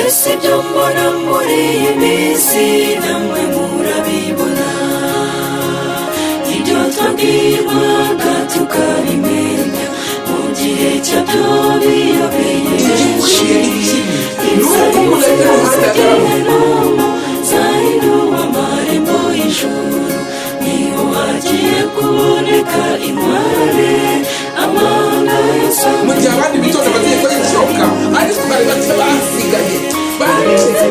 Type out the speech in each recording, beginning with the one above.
ese ibyo mbona muri iyi minsi namwe murabibona, ibyo twabwirwaga tukabimenya mu gihe cyabyo biyobeye benshi. Inzara z'igiheno zahinduwe amarembo y'ijuru, niho hagiye kuboneka intware amahanga yose. Mu gihe abandi bitonda amategeko y'ishoka ariko bari bake basigaye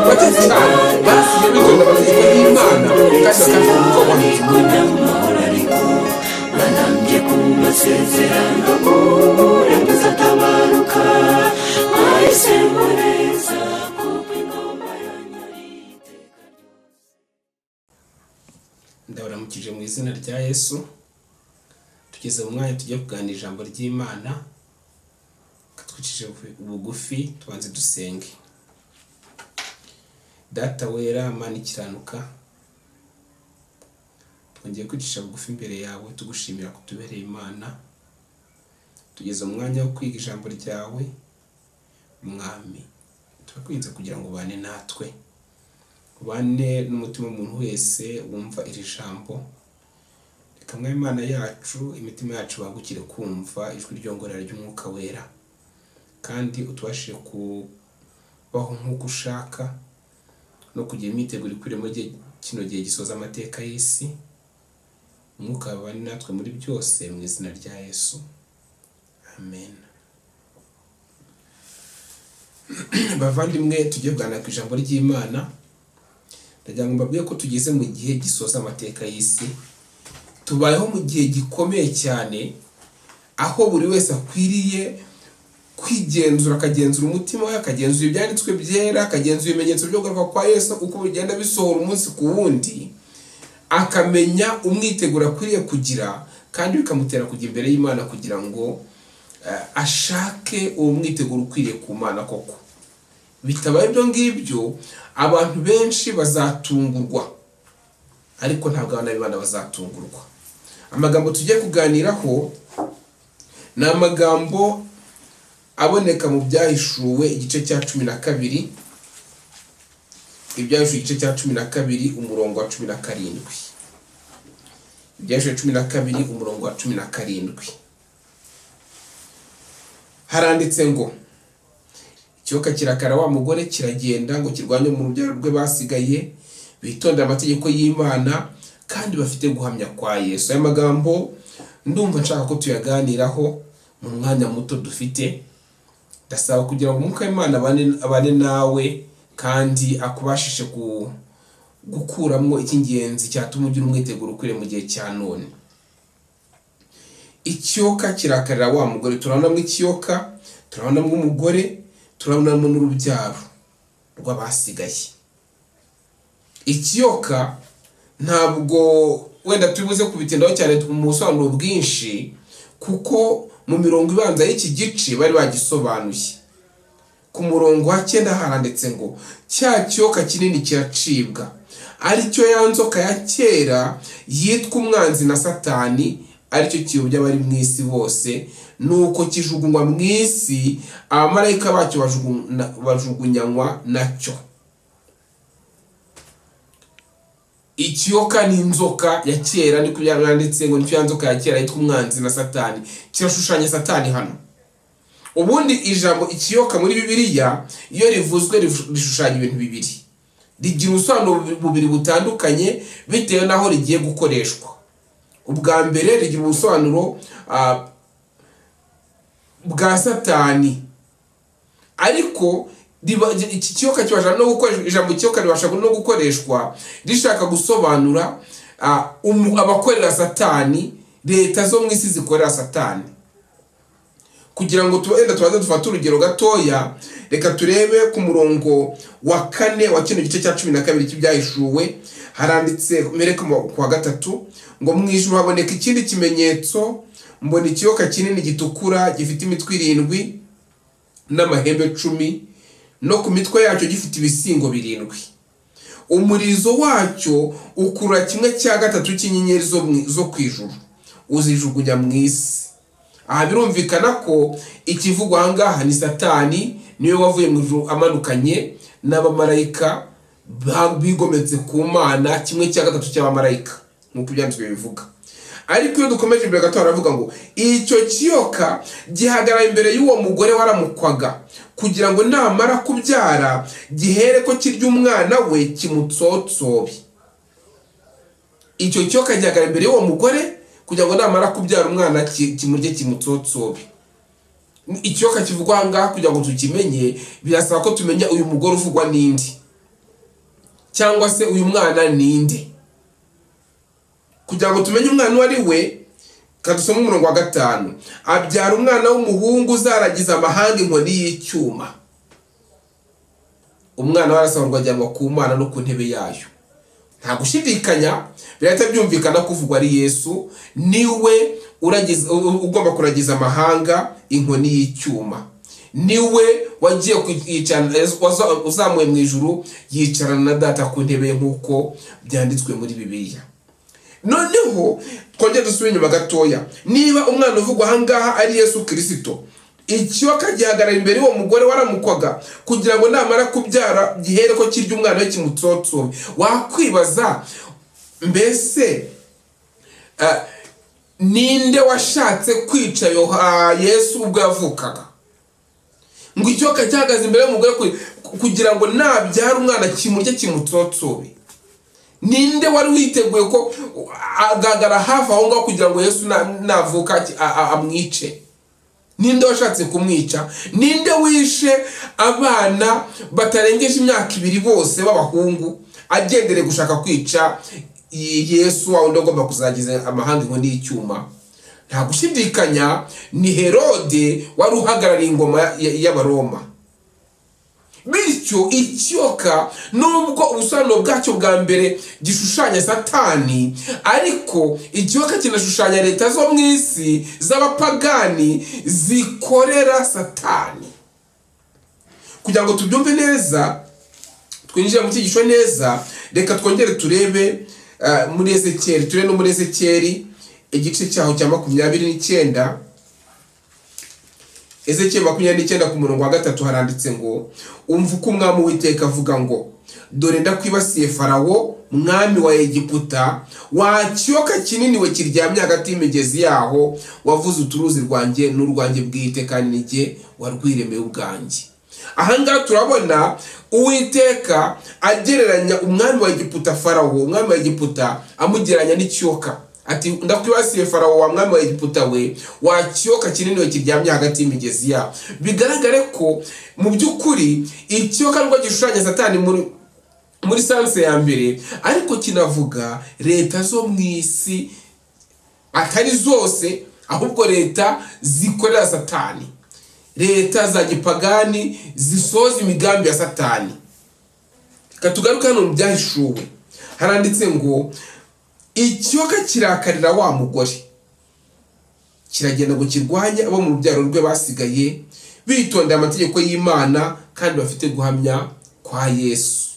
bake cyane basigaye bitonda amategeko y'Imana kandi bakavuga uko wahize banambye ku masezerano murembuza atabaruka mwahisemo neza kuko ingoma yanyu ari iteka ryose. Ndabaramukije mu izina rya Yesu. Tugeze mu mwanya tugiye kuganira ijambo ry'Imana, katwicishije bugufi tubanze dusenge. Data wera, Mana ikiranuka, twongeye kwicisha bugufi imbere yawe tugushimira kutubereye Imana. Tugeze mu mwanya wo kwiga ijambo ryawe Mwami, turakwinze kugira ngo ubane natwe, ubane n'umutima w'umuntu wese wumva iri jambo. Reka Mwami Imana yacu, imitima yacu bagukire kumva ijwi ryongorera ry'Umwuka wera, kandi utubashije kubaho nk'uko ushaka no kugira imyiteguro ikwiriye muri kino gihe gisoza amateka y'isi. Umwuka wabane natwe muri byose mu izina rya Yesu, amen. Bavandimwe, tugiye kuganira ku ijambo ry'Imana. Ndagira ngo mbabwire ko tugeze mu gihe gisoza amateka y'isi. Tubayeho mu gihe gikomeye cyane, aho buri wese akwiriye kwigenzura, akagenzura umutima we, akagenzura ibyanditswe byera, akagenzura ibimenyetso byo kugaruka kwa Yesu uko bigenda bisohora umunsi ku wundi, akamenya umwiteguro akwiriye kugira, kandi bikamutera kujya imbere y'Imana kugira ngo ashake uwo mwiteguro ukwiriye ku Mana koko. Bitabaye ibyo ngibyo, abantu benshi bazatungurwa, ariko ntabwo abana b'Imana bazatungurwa. Amagambo tugiye kuganiraho ni amagambo aboneka mu Byahishuwe igice cya 12, Ibyahishuwe igice cya 12 umurongo wa 17. Ibyahishuwe 12 umurongo wa 17 haranditse ngo, ikiyoka kirakara wa mugore kiragenda ngo kirwanye mu rubyaro rwe basigaye, bitondera amategeko y'Imana kandi bafite guhamya kwa Yesu. Aya magambo ndumva nshaka ko tuyaganiraho mu mwanya muto dufite. Ndasaba kugira ngo Umwuka w'Imana abane nawe kandi akubashishe gukuramo icy'ingenzi cyatuma ugira umwiteguro ukwiriye mu gihe cya none. Ikiyoka kirakarira wa mugore. Turabonamo ikiyoka, turabonamo umugore, turabonamo n'urubyaro rw'abasigaye. Ikiyoka ntabwo wenda tubibuze kubitindaho cyane mu busobanuro bwinshi, kuko mu mirongo ibanza y'iki gice bari bagisobanuye. Ku murongo wa 9 haranditse ngo, cya kiyoka kinini kiracibwa, aricyo ya nzoka ya kera yitwa umwanzi na Satani, aricyo kiyobya abari mu isi bose, nuko kijugunywa mu isi, abamarayika bacyo bajugunyanywa nacyo. Ikiyoka ni inzoka ya kera, niko byanditse ngo nicyo ya nzoka ya kera yitwa umwanzi na Satani. Kirashushanya Satani hano. Ubundi ijambo ikiyoka muri Bibiliya iyo rivuzwe rishushanya ibintu bibiri, rigira ubusobanuro bubiri butandukanye bitewe naho rigiye gukoreshwa. Ubwa mbere rigira ubusobanuro bwa Satani, ariko iki kiyoka kibasha no gukoreshwa, ijambo ikiyoka ribasha no gukoreshwa rishaka gusobanura abakorera Satani, leta zo mu isi zikorera Satani. Kugira ngo tubanze dufate urugero gatoya, reka turebe ku murongo wa 4 wa kino gice cya 12 cy'Ibyahishuwe. Haranditse mereka ku wa 3 ngo, mu ijuru haboneka ikindi kimenyetso, mbona ikiyoka kinini gitukura gifite imitwe 7 n'amahembe 10, no ku mitwe yacyo gifite ibisingo 7. Umurizo wacyo ukura 1/3 cy'inyenyeri zo kwijuru, uzijugunya mu isi. Aha birumvikana ko ikivugwa ahangaha ni Satani, niwe wavuye mu ijuru amanukanye n'abamarayika bigometse ku Mana, 1/3 cy'abamarayika nk'uko ibyanditswe bivuga. Ariko iyo dukomeje imbere gato haravuga ngo icyo kiyoka gihagarara imbere y'uwo mugore waramukwaga kugira ngo namara kubyara gihere ko kirya umwana we kimutsotsobe. Icyo kiyoka gihagarara imbere y'uwo mugore kugira ngo namara kubyara umwana kimurye kimutsotsobe. Ikiyoka kivugwa ngaha kugira ngo tukimenye birasaba ko tumenya uyu mugore uvugwa ninde cyangwa se uyu mwana ninde. Kugira ngo tumenye umwana uwo ari we, kadusoma umurongo wa 5. Abyara umwana w'umuhungu uzaragiza amahanga inkoni y'icyuma. Umwana warasohorwa ajyanwa ku Mana no ku ntebe yayo. Nta gushidikanya birahita byumvikana kuvugwa ari Yesu, niwe ugomba kuragiza amahanga inkoni y'icyuma. Niwe wagiye kwicarana, uzamuye mu ijuru yicarana na Data ku ntebe nk'uko byanditswe muri Bibiliya. Noneho twongere dusubire inyuma gatoya. Niba umwana uvugwa ahangaha ari Yesu Kristo, ikiyoka gihagarara imbere y'uwo mugore waramukwaga kugira ngo namara kubyara gihere ko kirya umwana we kimutsotsobe. Wakwibaza mbese ninde washatse kwica Yesu ubwo yavukaga? Ngo ikiyoka cyahagaze imbere y'umugore kugira ngo nabyara umwana kimurye kimutsotsobe. Ninde wari witeguye ko agagara hafi aho ngaho kugira ngo Yesu navuka amwice? Ninde washatse kumwica? Ninde wishe abana batarengeje imyaka 2 bose b'abahungu agendere gushaka kwica Yesu wa wundi ugomba kuzagiza amahanga inkoni y'icyuma? Nta gushidikanya ni Herode wari uhagarariye ingoma y'Abaroma. Bityo ikiyoka nubwo ubusobanuro bwacyo bwa mbere gishushanya Satani, ariko ikiyoka kinashushanya leta zo mu isi z'abapagani zikorera Satani. Kugira ngo tubyumve neza, twinjire mu cyigisho neza, reka twongere turebe muri Ezekiyeli, turebe no muri Ezekiyeli igice cyaho cya 29. Ezekiyeli 29 ku murongo wa 3 haranditse ngo umva uko umwami Uwiteka avuga ngo dore ndakwibasiye Farawo mwami wa Egiputa, wa kiyoka kinini we kiryamye hagati y'imigezi yaho, wavuze uturuzi rwanjye n'urwanjye bwite kandi nijye warwiremeye ubwanjye. Ahangaha turabona Uwiteka agereranya umwami wa Egiputa, Farawo umwami wa Egiputa, amugereranya n'ikiyoka. Ati ndakwibasiye Farawo wa mwami wa Egiputa we, wa kiyoka kinini we kiryamye hagati y'imigezi yaho. Bigaragare ko mu by'ukuri ikiyoka nubwo gishushanya Satani muri sanse ya mbere, ariko kinavuga leta zo mu isi, atari zose ahubwo leta zikorera Satani, leta za gipagani zisoza imigambi ya Satani. Katugaruka hano mu byahishuwe haranditse ngo ikiyoka kirakarira wa mugore, kiragenda ngo kirwanye abo mu rubyaro rwe basigaye bitondera amategeko y'Imana kandi bafite guhamya kwa Yesu.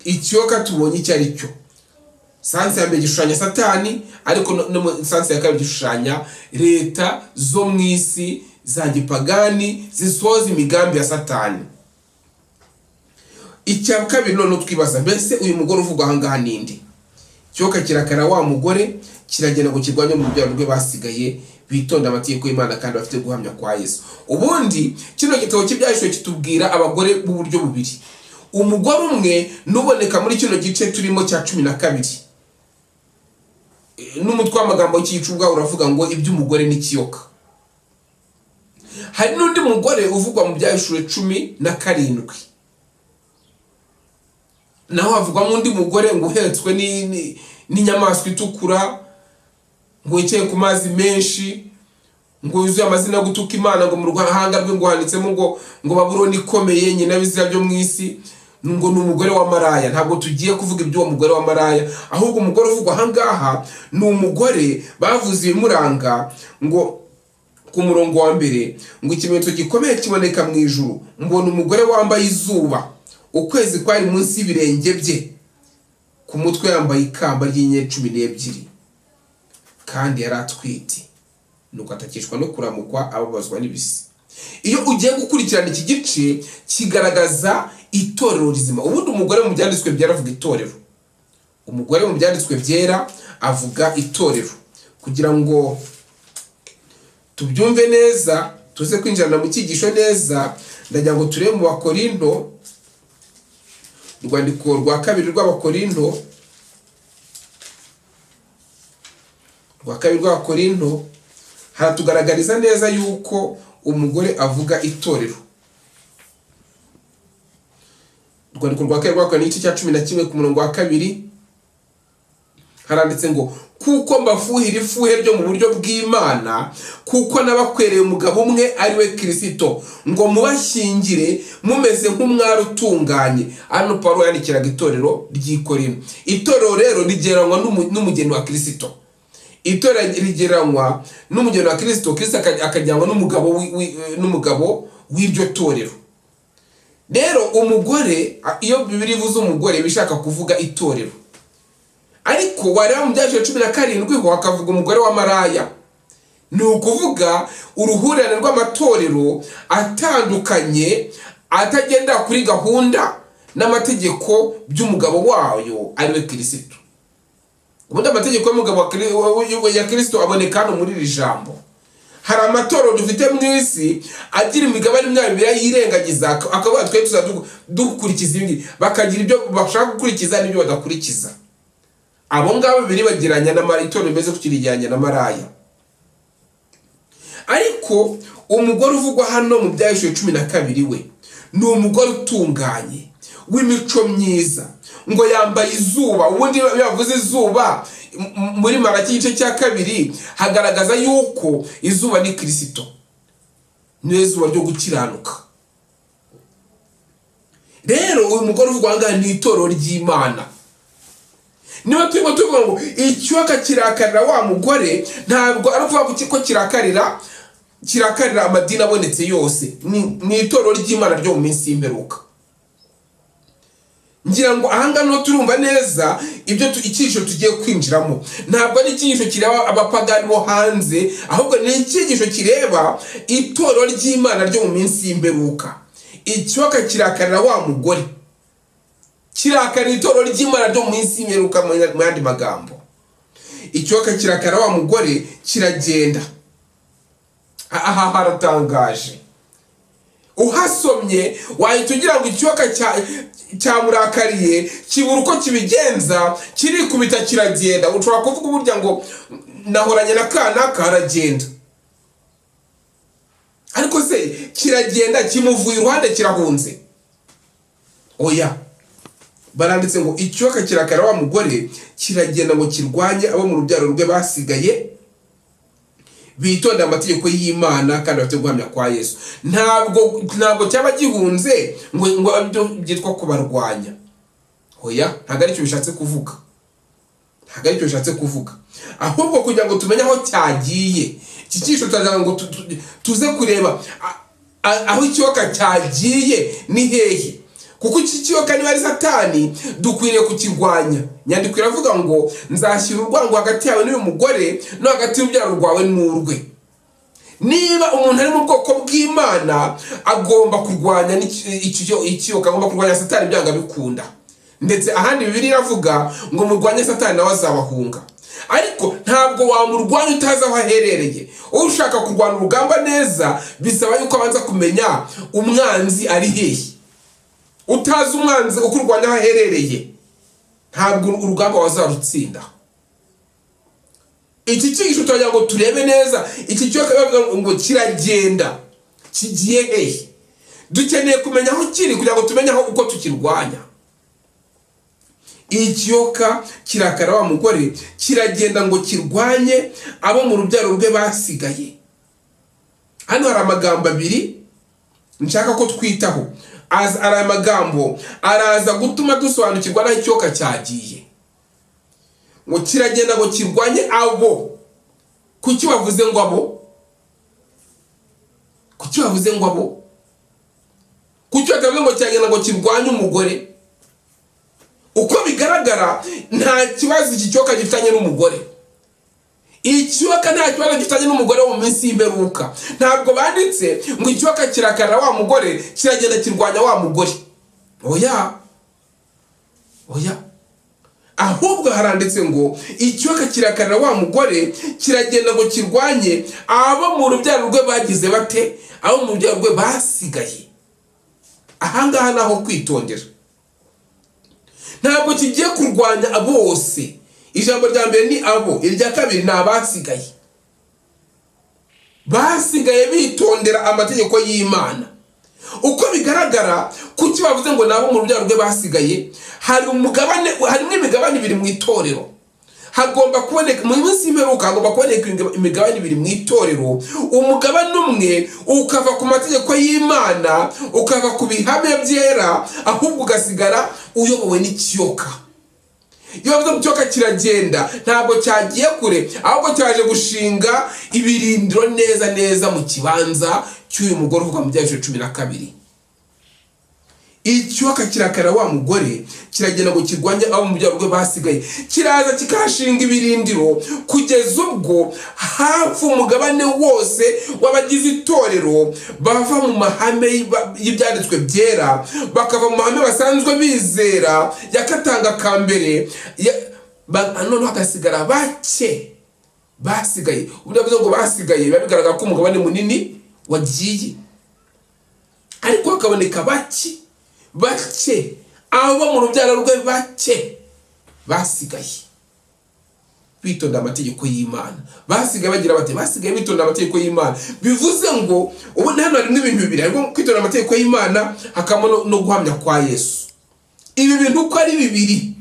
Ikiyoka tubonye icyo ari cyo. Sanse ya mbere gishushanya Satani, ariko no sanse ya kabiri gishushanya leta zo mu isi za gipagani zisoza imigambi ya Satani. Icya kabiri none twibaza, mbese uyu mugore uvugwa ahangaha ninde? Ikiyoka kirakara wa mugore, kiragenda ngo kirwanye mu rubyaro rwe basigaye bitonda amategeko y'Imana kandi bafite guhamya kwa Yesu. Ubundi kino gitabo cy'ibyahishuwe kitubwira abagore b'uburyo bubiri. Umugore umwe nuboneka muri kino gice turimo cya 12. N'umutwe w'amagambo y'icubwa uravuga ngo iby'umugore n'ikiyoka. Hari n'undi mugore uvugwa mu byahishuwe 17. Naho havugwa undi mugore ngo uhetswe n'inyamaswa itukura, ngo yicaye ku mazi menshi, ngo yuzuye amazina yo gutuka Imana, ngo mu ruhanga rwe ngo handitsemo ngo Babuloni ikomeye, nyina bizira byo mu isi, ngo ni umugore wa maraya. Ntabwo tugiye kuvuga iby'uwo mugore wa maraya, ahubwo umugore uvugwa ahangaha ni umugore bavuze ibimuranga ngo ku murongo wa mbere ngo ikimenyetso gikomeye kiboneka mu ijuru, mbona umugore wambaye izuba, ukwezi kwari munsi y'ibirenge bye, ku mutwe yambaye ikamba ry'inyenyeri 12, kandi yari atwite, nuko atakishwa no kuramukwa ababazwa n'ibisi. iyo ugiye gukurikirana iki gice kigaragaza itorero rizima. Ubundi umugore mu byanditswe byera avuga itorero, umugore mu byanditswe byera avuga itorero. Kugira ngo tubyumve neza, tuze kwinjirana mu cyigisho neza, ndagira ngo turebe mu Bakorinto, urwandiko rwa kabiri rw'Abakorinto, haratugaragariza neza yuko umugore avuga itorero. Urwandiko rwa kabiri rw'Abakorinto igice cya 11 ku murongo wa 2 haranditse ngo kuko mbafuhira ifuhe ryo mu buryo bw'Imana, kuko nabakwereye umugabo umwe ari we Kristo, ngo mubashyingire mumeze nk'umwari utunganye. Hano Paulo yandikiraga itorero ry'i Korinto. Itorero rero rigereranywa n'umugeni wa Kristo. Itorero rigereranywa n'umugeni wa Kristo, Kristo akajyanwa n'umugabo w'iryo torero. Rero umugore, iyo Bibiliya ivuze umugore bishaka kuvuga itorero. Ariko wareba mu byanditswe 17 ho hakavuga umugore wa maraya. Ni ukuvuga uruhurirane rw'amatorero atandukanye atagenda kuri gahunda n'amategeko by'umugabo wayo ari we Kristo. Ubundi amategeko y'umugabo ya Kristo aboneka hano muri iri jambo. Hari amatorero dufite mu isi agira imigabane myabira yirengagiza, akavuga twe tuzadukurikiza ibindi, bakagira ibyo bashaka gukurikiza n'ibyo badakurikiza. Abo ngabo biri bagiranya n'amatorero bimeze kukirijyanye na maraya. Ariko umugore uvugwa hano mu byanditswe 12 we ni umugore utunganye w'imico myiza, ngo yambaye izuba. Ubundi yavuze izuba muri Malaki igice cya 2 hagaragaza yuko izuba ni Kristo, ni izuba ryo gukiranuka. Rero uyu mugore uvugwa ngaha ni itorero ry'Imana. Niba turimo tuvuga ngo icyuka kirakarira wa mugore, ntabwo ari ukuvuga ko kirakarira amadini abonetse yose. Ni itorero ry'Imana ryo mu minsi y'imperuka. Ngira ngo ahanga no turumva neza ibyo icyigisho tugiye kwinjiramo. Ntabwo ari icyigisho kireba abapagani bo hanze, ahubwo ni icyigisho kireba itorero ry'Imana ryo mu minsi y'imperuka. Icyuka kirakarira wa mugore, kirakarira itorero ry'Imana ryo mu minsi y'imperuka. Mu yandi magambo, icyuka kirakarira wa mugore kiragenda. Aha haratangaje. Uhasomye wahita ugira ngo icyuka cyamurakariye kibura uko kibigenza, kirikubita kiragenda. Ushobora kuvuga uburyo ngo nahoranye na kana karagenda, ariko se kiragenda kimuvuye iruhande kirahunze? Oya, baranditse ngo icyuka kirakarira wa mugore kiragenda ngo kirwanye abo mu rubyaro rwe basigaye bitonda amategeko y'Imana kandi bafite guhamya kwa Yesu. Ntabwo cyaba gihunze ngo byitwa kubarwanya. Oya, ntabwo ari cyo bishatse kuvuga. Ahubwo kugira ngo tumenye aho cyagiye, iki cyisho tutagira ngo tuze kureba aho icyuka cyagiye ni hehe. Kuko iki cyuka niba ari Satani, dukwiriye kukirwanya. Nyandiko iravuga ngo nzashyira urwango hagati yawe n'uyu mugore no hagati y'urubyaro rwawe n'urwe. Niba umuntu ari mu bwoko bw'Imana, agomba kurwanya icyuka, agomba kurwanya Satani byanga bikunda. Ndetse ahandi Bibiliya iravuga ngo murwanye Satani nawe azabahunga. Ariko ntabwo wamurwanya utazi aho aherereye. Ushaka kurwana urugamba neza bisaba yuko abanza kumenya umwanzi ari hehe. Utazi umwanzi ukurwanya aho aherereye, ntabwo urugamba wazarutsinda. Iki cyigisho turagira ngo turebe neza iki cyo bavuga ngo kiragenda kigiye hehe. Dukeneye kumenya aho kiri kugira ngo tumenye aho uko tukirwanya. Ikiyoka kirakara wa mugore kiragenda ngo kirwanye abo mu rubyaro rwe basigaye. Hano hari amagambo abiri nshaka ko twitaho. Ari amagambo araza gutuma dusobanukirwa n'aho ikiyoka cyagiye. Ngo kiragenda ngo kirwanye abo. Kuki wavuze ngo abo? Kuki wavuze ngo abo? Kuki watavuze ngo kiragenda ngo kirwanye umugore? Uko bigaragara nta kibazo iki cyoka gifitanye n'umugore. ikiyoka nta kibazo gifitanye n'umugore wo mu minsi y'imperuka. Ntabwo banditse ngo ikiyoka kirakarira wa mugore kiragenda kirwanya wa mugore. Oya, ahubwo haranditse ngo ikiyoka kirakarira wa mugore kiragenda ngo kirwanye abo mu rubyaro rwe bagize bate, abo mu rubyaro rwe basigaye. Ahangaha naho kwitondera, ntabwo kigiye kurwanya bose. Ijambo rya mbere ni abo, irya kabiri ni abasigaye. Basigaye bitondera amategeko y'Imana. Uko bigaragara kuki bavuze ngo nabo mu rubyaro rwe basigaye, harimo imigabane ibiri mu itorero. Hagomba kuboneka mu minsi y'imperuka, hagomba kuboneka imigabane ibiri mu itorero. Umugabane umwe ukava ku mategeko y'Imana, ukava ku bihamya byera, ahubwo ugasigara uyobowe n'ikiyoka. Iyo bavuze ngo ikiyoka kiragenda, ntabwo cyagiye kure, ahubwo cyaje gushinga ibirindiro neza mu kibanza cy'uyu mugore uvuga mu Byahishuwe 12. Ikiyoka kirakarira wa mugore kiragenda ngo kirwanye abo mu byaro rwe basigaye, kiraza kikashinga ibirindiro kugeza ubwo hafi umugabane wose w'abagize itorero bava mu mahame y'ibyanditswe byera, bakava mu mahame basanzwe bizera yakatanga kambere, none hagasigara bake basigaye. Uburyo bwo ngo basigaye biba bigaragara ko umugabane munini wagiye, ariko hakaboneka bake abo mu rubyaro rwe bake basigaye bitonda amategeko y'Imana. Basigaye bagira bate, basigaye bitonda amategeko y'Imana. Bivuze ngo ubu hano harimo ibintu bibiri, harimo kwitonda amategeko y'Imana, hakamo no guhamya kwa Yesu. Ibi bintu uko ari bibiri,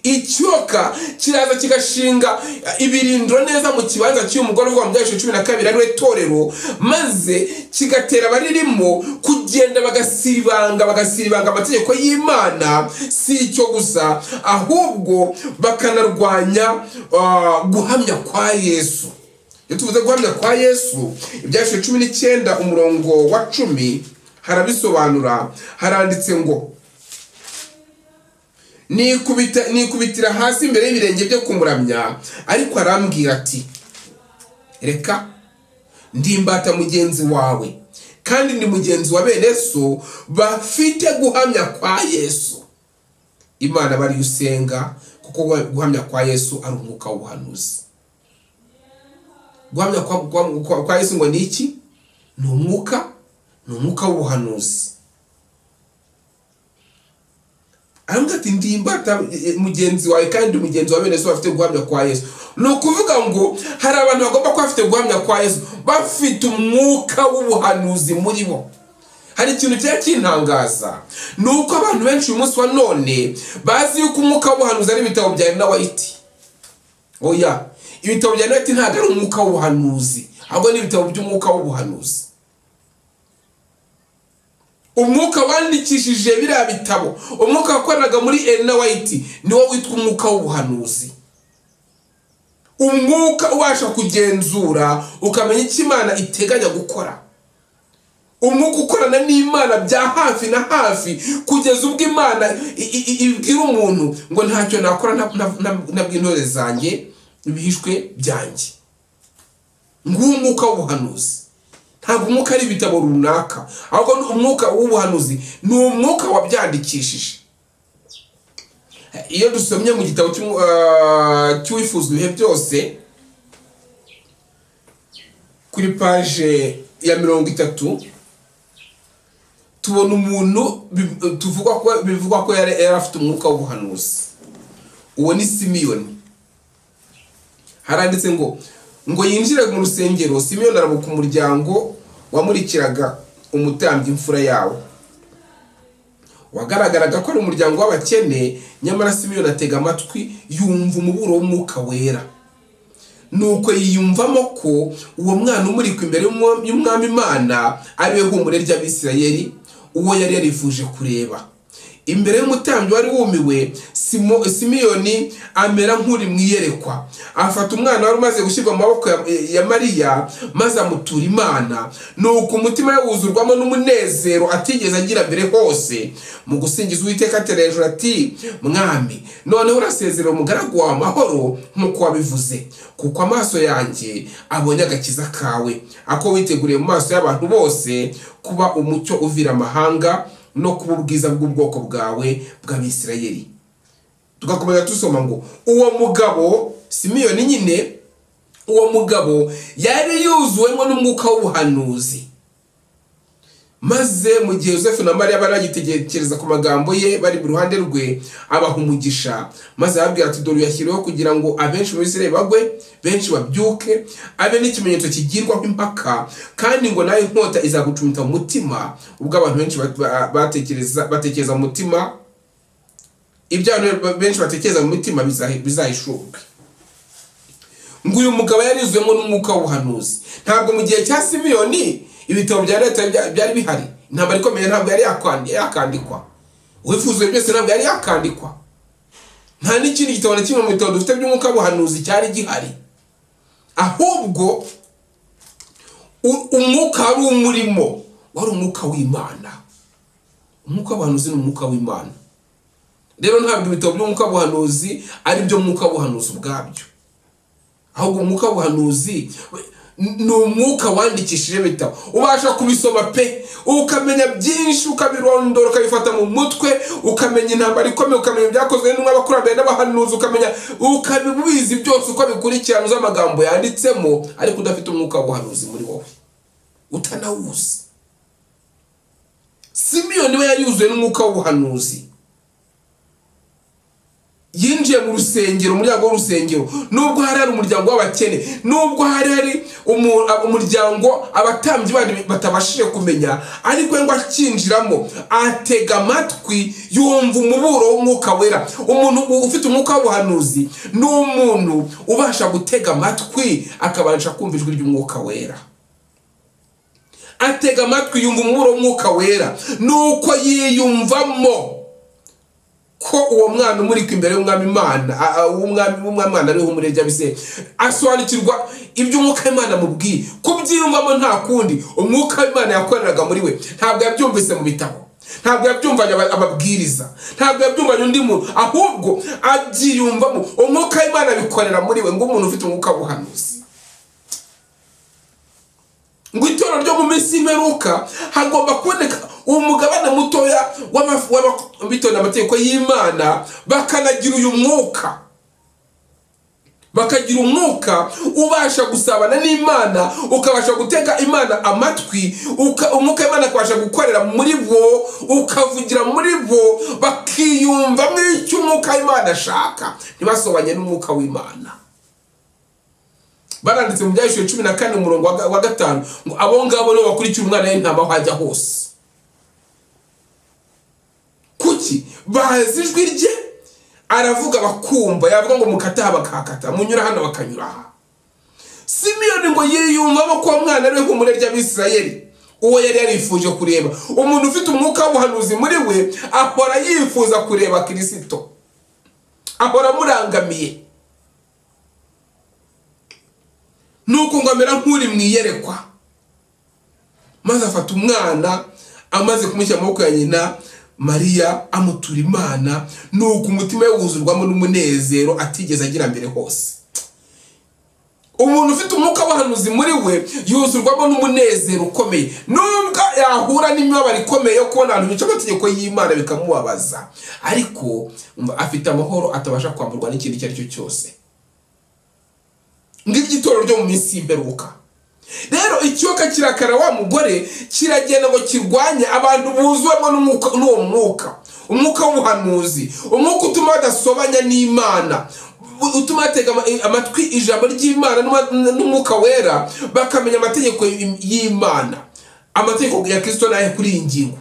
ikiyoka kiraza kigashinga ibirindiro neza mu kibanza cy'uyu mugore uvuga mu Byahishuwe 12 ari we torero, maze kigatera abaririmo kugenda bagasiribanga amategeko y'Imana. Si icyo gusa, ahubwo bakanarwanya guhamya kwa Yesu. Iyo tuvuze guhamya kwa Yesu, Ibyahishuwe 19 umurongo wa 10 harabisobanura. Haranditse ngo nikubitira hasi imbere y'ibirenge byo kumuramya, ariko arambwira ati reka ndimbata mugenzi wawe, kandi ndi mugenzi wa bene so bafite guhamya kwa Yesu. Imana bari usenga, kuko guhamya kwa Yesu ari umwuka w'ubuhanuzi. Guhamya kwa Yesu ngo ni iki? Ni umwuka w'ubuhanuzi. Arambwira ati ndimbata mugenzi wawe, kandi mugenzi wa bene so bafite guhamya kwa Yesu. Ni ukuvuga ngo hari abantu bagomba kuba bafite guhamya kwa Yesu, bafite umwuka w'ubuhanuzi muri bo. Hari ikintu kintangaza, ni uko abantu benshi uyu munsi wa none bazi yuko umwuka w'ubuhanuzi ari ibitabo bya Ellen White. Oya, ibitabo bya Ellen White ntabwo ari umwuka w'ubuhanuzi, ahubwo ni ibitabo by'umwuka w'ubuhanuzi. Umwuka wandikishije biriya bitabo, umwuka wakoreraga muri Ellen White, niwo witwa umwuka w'ubuhanuzi. Umwuka ubasha kugenzura ukamenya icyo Imana iteganya gukora. Umwuka ukorana n'Imana bya hafi na hafi, kugeza ubwo Imana ibwira umuntu ngo ntacyo nakora nabwo intore zanjye ibihishwe byanjye. Ng'umwuka w'ubuhanuzi. Ntabwo umwuka ari ibitabo runaka, ahubwo umwuka w'ubuhanuzi ni umwuka wabyandikishije. Iyo dusomye mu gitabo cy'uwifuzwa ibihe byose kuri page ya 30, tubona umuntu bivugwa ko yari afite umwuka w'ubuhanuzi. Uwo ni Simiyoni. Haranditse ngo yinjire mu rusengero, Simiyoni arabuka umuryango wamurikiraga umutambyi imfura yawo. Wagaragaraga ko ari umuryango w'abakene, nyamara Simiyoni atega amatwi yumva umuburo w'umwuka wera. Nuko yiyumvamo ko uwo mwana umurikwa imbere y'umwami Imana ari we humure ry'Abisirayeli, uwo yari yarifuje kureba. imbere y'umutambyi wari wumiwe, Simiyoni amera nk'uri mu iyerekwa, afata umwana wari umaze gushyirwa mu maboko ya Mariya maze amutura Imana. Nuko umutima we wuzurwamo n'umunezero atigeze agira mbere hose. Mu gusingiza Uwiteka atera hejuru ati, Mwami, noneho urasezerera umugaragu wawe amahoro nk'uko wabivuze, kuko amaso yanjye abonye agakiza kawe, ako witeguriye mu maso y'abantu bose, kuba umucyo uvira amahanga no kuba ubwiza bw'ubwoko bwawe bw'Abisirayeli. Tugakomeza tusoma ngo uwo mugabo Simiyoni nyine, uwo mugabo yari yuzuwemo n'umwuka w'ubuhanuzi. Maze mu gihe Yosefu na Mariya baragitekereza ku magambo ye bari mu ruhande rwe, abaha umugisha, maze arababwira ati, dore uyashyiriweho kugira ngo abenshi mu Bisirayeli bagwe, benshi babyuke, abe n'ikimenyetso kigirwaho impaka, kandi ngo nawe inkota izagucumita mu mutima. Ubwo abantu benshi batekereza mu mutima, ibyo abantu benshi batekereza mu mutima bizahishurwe. Ngo uyu mugabo yari yuzuwemo n'umwuka w'ubuhanuzi. Ntabwo mu gihe cya Simiyoni ibitabo bya leta byari bihari, intambara ikomeye ntabwo yari yakandikwa, uwifuza byose ntabwo yari yakandikwa, nta n'ikindi gitabo na kimwe mu bitabo dufite by'umwuka w'ubuhanuzi cyari gihari. Ahubwo umwuka wari umurimo wari umwuka w'Imana. Umwuka w'ubuhanuzi ni umwuka w'Imana. Rero ntabwo ibitabo by'umwuka w'ubuhanuzi ari byo mwuka w'ubuhanuzi ubwabyo, ahubwo umwuka w'ubuhanuzi ni umwuka wandikishije ibitabo, ubasha kubisoma pe, ukamenya byinshi, ukabirondora, ukabifata mu mutwe, ukamenya intambara ikomeye, ukamenya ibyakozwe n'abakurambere n'abahanuzi, ukabibizi byose uko bikurikirana uzi amagambo yanditsemo, ariko udafite umwuka w'ubuhanuzi muri wowe, utanawuzi. Simiyoni we yari yuzuye n'umwuka w'ubuhanuzi. Yinjiye mu rusengero, umuryango w'urusengero, nubwo hari umuryango w'abakene, nubwo hari umuryango abatambyi bandi batabashije kumenya, ariko ngo akinjiramo atega amatwi, yumva umuburo w'umwuka wera. Umuntu ufite umwuka w'ubuhanuzi ni umuntu ubasha gutega amatwi akabasha kumva ijwi ry'umwuka wera. Atega amatwi, yumva umuburo w'umwuka wera, nuko yiyumvamo ko uwo mwana umurika imbere y'umwami Imana, w'umwami ariho umurenge abise, asobanukirwa ibyo umwuka w'Imana mubwiye, kubyiyumvamo nta kundi. Umwuka w'Imana yakoreraga muri we, ntabwo yabyumvise mu bitabo, ntabwo yabyumvanye ababwiriza, ntabwo yabyumvanye undi muntu, ahubwo abyiyumvamo. Umwuka w'Imana abikorera muri we, ngo umuntu ufite umwuka w'ubuhanuzi. Ngo itorero ryo mu minsi y'imperuka hagomba kuboneka umugabane mutoya w'abitonda amategeko y'Imana, bakanagira uyu mwuka, bakagira umwuka ubasha gusabana n'Imana, ukabasha gutega Imana amatwi, umwuka w'Imana akabasha gukorera muri bo, ukavugira muri bo, bakiyumva nk'icyo umwuka w'Imana ashaka, ntibasobanye n'umwuka w'Imana. Baranditse mu Byahishuwe 14 umurongo wa 5 ngo abo ngabo no bakurikira umwana w'intama aho ajya hose. Kuki? Bazi ijwi rye, aravuga bakumva, yavuga ngo mukataha bakakata, munyura hano bakanyura aha. Simiyoni ngo yiyumvamo ko umwana ari ihumure ry'Abisirayeli, uwo yari yarifuje kureba. Umuntu ufite umwuka w'ubuhanuzi muri we ahora yifuza kureba Kristo, ahora amurangamiye. Nuko ngo amera nk'uri mu iyerekwa, maze afata umwana, amaze kumushyira mu maboko ya nyina Mariya, amutura Imana. Nuko umutima we wuzurwamo n'umunezero atigeze agira mbere hose. Umuntu ufite umwuka w'ubuhanuzi muri we yuzurwamo n'umunezero ukomeye, nubwo yahura n'imibabaro ikomeye yo kubona abantu bica amategeko y'Imana bikamubabaza, ariko afite amahoro atabasha kwamburwa n'ikindi icyo ari cyo cyose. Ng'igitorero ryo mu minsi y'imperuka rero, ikiyoka kirakara wa mugore kiragenda ngo kirwanye abantu buzuwemo n'uwo mwuka, umwuka w'ubuhanuzi, umwuka utuma badasobanya n'Imana, utuma batega amatwi ijambo ry'Imana n'umwuka wera, bakamenya amategeko y'Imana, amategeko ya Kristo naye kuri iyi ngingo.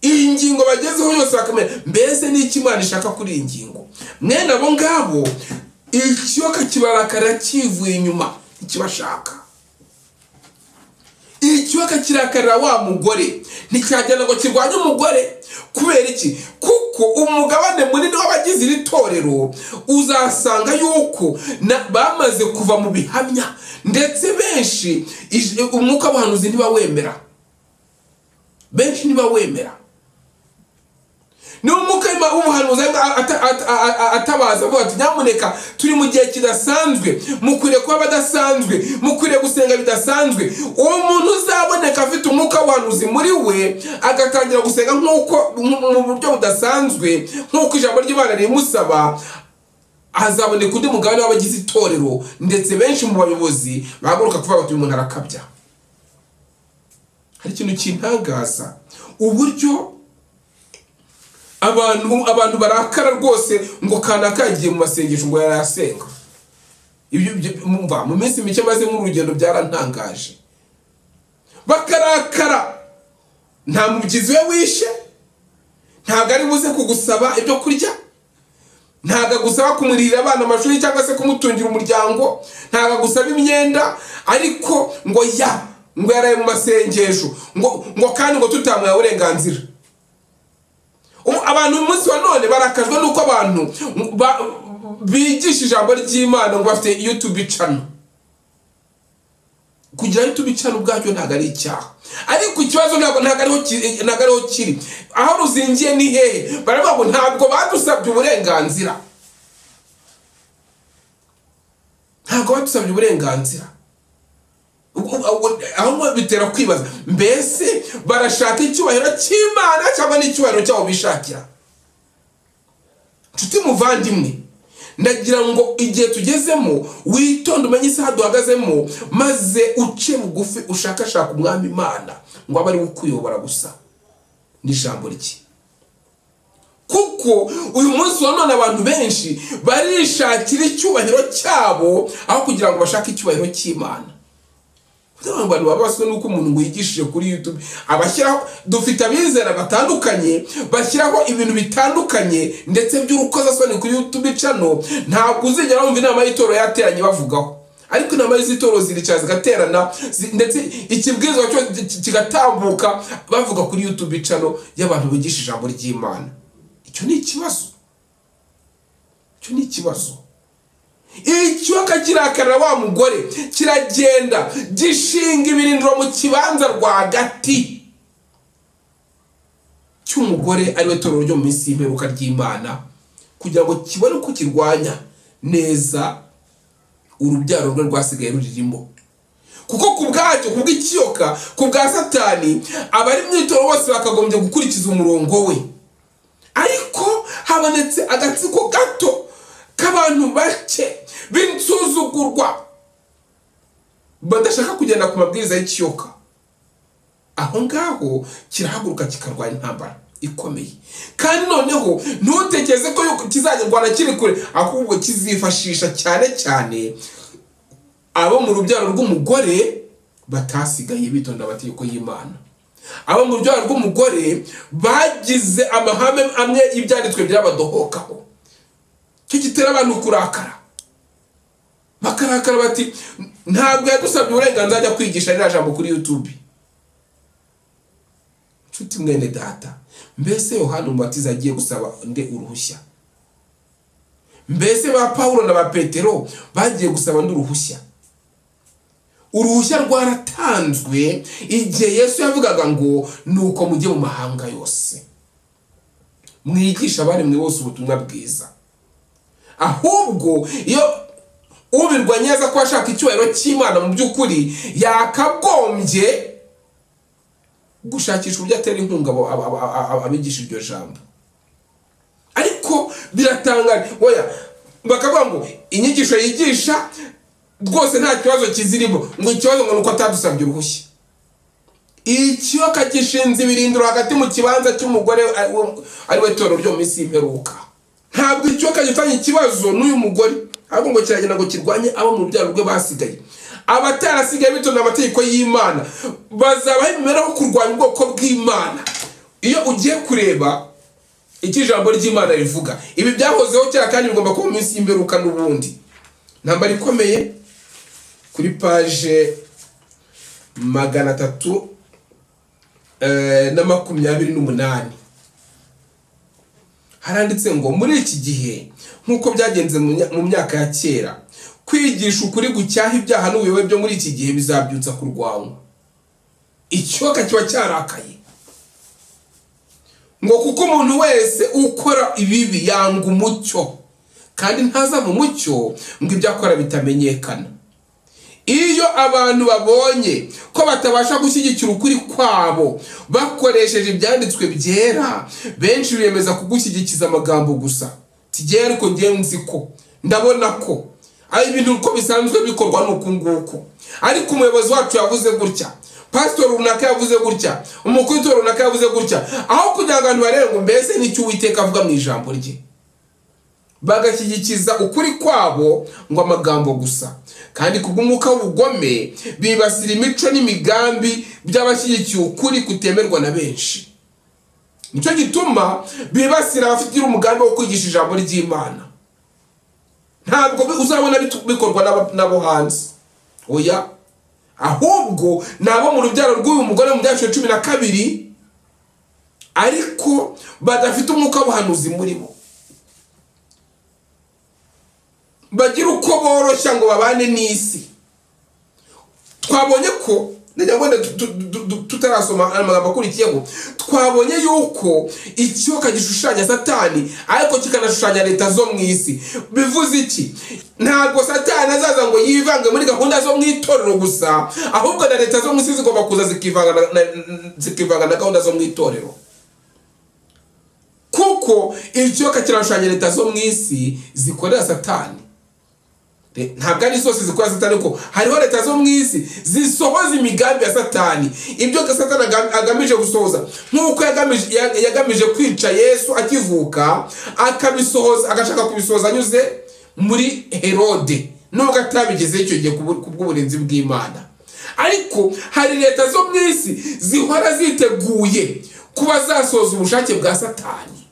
Iyi ngingo bagezeho yose bakamenya mbese n'iki Imana ishaka kuri iyi ngingo. Mwene abo ngabo ikiyoka kibarakara kivuye inyuma ikibashaka. Ikiyoka kirakarira wa mugore, nticyajyana ngo kirwanye umugore. Kubera iki? ariko umugabane munini w'abagize iri torero uzasanga yuko bamaze kuva mu bihamya, ndetse benshi umwuka w'ubuhanuzi ntibawemera, benshi ntibawemera. Ni umwuka w'ubuhanuzi atabaza avuga ati nyamuneka turi mu gihe kidasanzwe, mukwiriye kuba badasanzwe, mukwiriye gusenga bidasanzwe. Uwo muntu uzaboneka afite umwuka w'ubuhanuzi muri we agatangira gusenga nk'uko mu buryo budasanzwe nk'uko ijambo ry'Imana rimusaba, hazaboneka undi mugabane w'abagize itorero, ndetse benshi mu bayobozi bahaguruka kuvuga bati uyu muntu arakabya. Hari ikintu kintangaza, uburyo abantu barakara rwose ngo kanaka yagiye mu masengesho ngo yarasenga. Ibyo mu minsi mike maze mu rugendo byarantangaje. Bakarakara, nta mubyizi we wishe, ntabwo ari buze kugusaba ibyo kurya, ntabwo agusaba kumurihira abana amashuri cyangwa se kumutungira umuryango, ntabwo agusaba imyenda, ariko ngo yaraye mu masengesho ngo kandi ngo tutamuha uburenganzira. Abantu umunsi wa none barakajwe nuko abantu bigisha ijambo ry'Imana ngo bafite YouTube channel. Kugira YouTube channel ubwacyo ntabwo ari icyaha, ariko ikibazo ntabwo ariho kiri. Aho ruzingiye ni hehe? Baravuga ngo ntabwo badusabye uburenganzira, ntabwo badusabye uburenganzira. Aho bitera kwibaza, mbese barashaka icyubahiro cy'Imana cyangwa n'icyubahiro cyabo bishakira? Nshuti muvandimwe, ndagira ngo igihe tugezemo witonde, umenye isaha duhagazemo, maze uce bugufi ushakashaka umwami Imana ngo abe ari we ukuyobora gusa n'ijambo rye. Kuko uyu munsi wa none abantu benshi barishakira icyubahiro cyabo aho kugira ngo bashake icyubahiro cy'Imana. Abantu babaswe nuko umuntu ngo yigishije kuri YouTube abashyiraho, dufite abizera batandukanye bashyiraho ibintu bitandukanye ndetse by'urukozasoni kuri YouTube channel. Ntabwo uzigera wumva inama y'itoro yateranye bavugaho, ariko inama y'itoro ziricara zigaterana, ndetse ikibwirizwa cyo kigatambuka bavuga kuri YouTube channel y'abantu bigisha ijambo ry'Imana. Icyo ni ikibazo, icyo ni ikibazo. Ikiyoka kirakarira wa mugore, kiragenda gishinga ibirindiro mu kibanza rwagati cy'umugore ariwe torero ryo mu minsi y'imperuka ry'Imana, kugira ngo kibone uko kirwanya neza urubyaro rwe rwasigaye ruririmo. Kuko kubwacyo, kubw'ikiyoka, kubwa Satani, abari mu itorero bose bakagombye gukurikiza umurongo we, ariko habonetse agatsiko gato k'abantu bake b'insuzugurwa badashaka kugenda ku mabwiriza y'ikiyoka. Aho ngaho kirahaguruka kikarwanya intambara ikomeye, kandi noneho ntutekereze ko kizagerwana kiri kure, ahubwo kizifashisha cyane cyane abo mu rubyaro rw'umugore batasigaye bitonda amategeko y'Imana, abo mu rubyaro rw'umugore bagize amahame amwe y'ibyanditswe byabadohokaho. Cyo gitera abantu kurakara, bakarakara bati ntabwo yadusabye uburenganzira ajya kwigisha ririya jambo kuri YouTube. Nshuti mwene data, mbese Yohana Umubatiza agiye gusaba nde uruhushya? Mbese ba Pawulo na ba Petero bagiye gusaba nde uruhushya? Uruhushya rwaratanzwe igihe Yesu yavugaga ngo nuko mujye mu mahanga yose mwigisha abari mwe bose ubutumwa bwiza. Ahubwo iyo ubirwanyeza ko ashaka icyubahiro cy'Imana mu by'ukuri, yakagombye gushakisha uburyo atera inkunga abigisha iryo jambo. Ariko biratangaje, oya, bakavuga ngo inyigisho yigisha rwose nta kibazo kizirimo, ngo ikibazo ngo nuko atadusabye uruhushya. Ikiyoka gishinze ibirindiro hagati mu kibanza cy'umugore ariwe torero ryo mu minsi y'imperuka. Ntabwo ikiyoka gifanye ikibazo n'uyu mugore, ahubwo ngo kiragenda ngo kirwanye abo mu rubyaro rwe basigaye. Abatarasigaye bitonda amategeko y'Imana bazabaho imibereho kurwanya ubwoko bw'Imana. Iyo ugiye kureba iki jambo ry'Imana rivuga, ibi byahozeho kera kandi bigomba kuba mu minsi y'imperuka n'ubundi. Ntambara ikomeye kuri page 328 haranditse ngo muri iki gihe nk'uko byagenze mu myaka ya kera, kwigisha ukuri gucyaha ibyaha n'ubuyobe byo muri iki gihe bizabyutsa kurwanywa. Icyoka kiba cyarakaye ngo kuko umuntu wese ukora ibibi yanga umucyo, kandi ntaza mu mucyo ngo ibyo akora bitamenyekana. Iyo abantu babonye ko batabasha gushyigikira ukuri kwabo bakoresheje ibyanditswe byera, benshi biyemeza kugushyigikiza amagambo gusa. Tigiye ariko ngiye nzi ko ndabona ko ari ibintu uko bisanzwe bikorwa n'uku nguku, ariko umuyobozi wacu yavuze gutya, pastor runaka yavuze gutya, umukristo runaka yavuze gutya, aho kugira ngo abantu barebe ngo mbese n'icyo Uwiteka avuga mu ijambo rye, bagashyigikiza ukuri kwabo ngo amagambo gusa. Kandi kubw'umwuka w'ubugome bibasira imico n'imigambi by'abashyigikiye ukuri kutemerwa na benshi. Nicyo gituma bibasira abafite umugambi wo kwigisha ijambo ry'Imana. Ntabwo uzabona bikorwa n'abo hanze, oya, ahubwo nabo mu rubyaro rw'uyu mugore mu byacyo 12 ariko badafite umwuka w'ubuhanuzi muri bo, bagira uko boroshya ngo babane n'isi. Twabonye ko ndabona tutarasoma amagambo akurikiyeho, twabonye yuko icyoka gishushanya Satani ariko kikanashushanya leta zo mu isi. Bivuze iki? Ntabwo Satani azaza ngo yivange muri gahunda zo mu itorero gusa, ahubwo na leta zo mu isi zigomba kuza zikivanga na gahunda zo mu itorero, kuko icyoka kirashushanya leta zo mu isi zikorera Satani. Ntabwo ari zose zikora Satani, ko hariho leta zo mu isi zisohoza imigambi ya Satani, ibyo Satani agamije gusohoza. Nk'uko yagamije kwica Yesu akivuka, akabisohoza, agashaka kubisohoza anyuze muri Herode, nubwo atabigeze icyo gihe kubw'uburinzi bw'Imana. Ariko hari leta zo mu isi zihora ziteguye kuba zasohoza ubushake bwa Satani.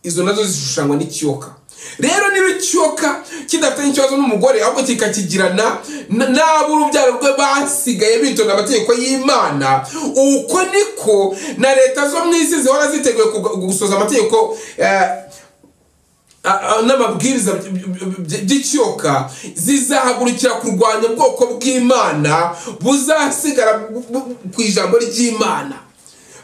Izo nazo zishushanywa n'icyoka. Rero niba icyoka kidafite ikibazo n'umugore, ahubwo kikakigirana n'abo urubyaro rwe basigaye bitonda amategeko y'Imana, uko niko na leta zo mu isi zihora ziteguye gusoza amategeko n'amabwiriza by'icyoka, zizahagurukira kurwanya ubwoko bw'Imana buzasigara ku ijambo ry'Imana,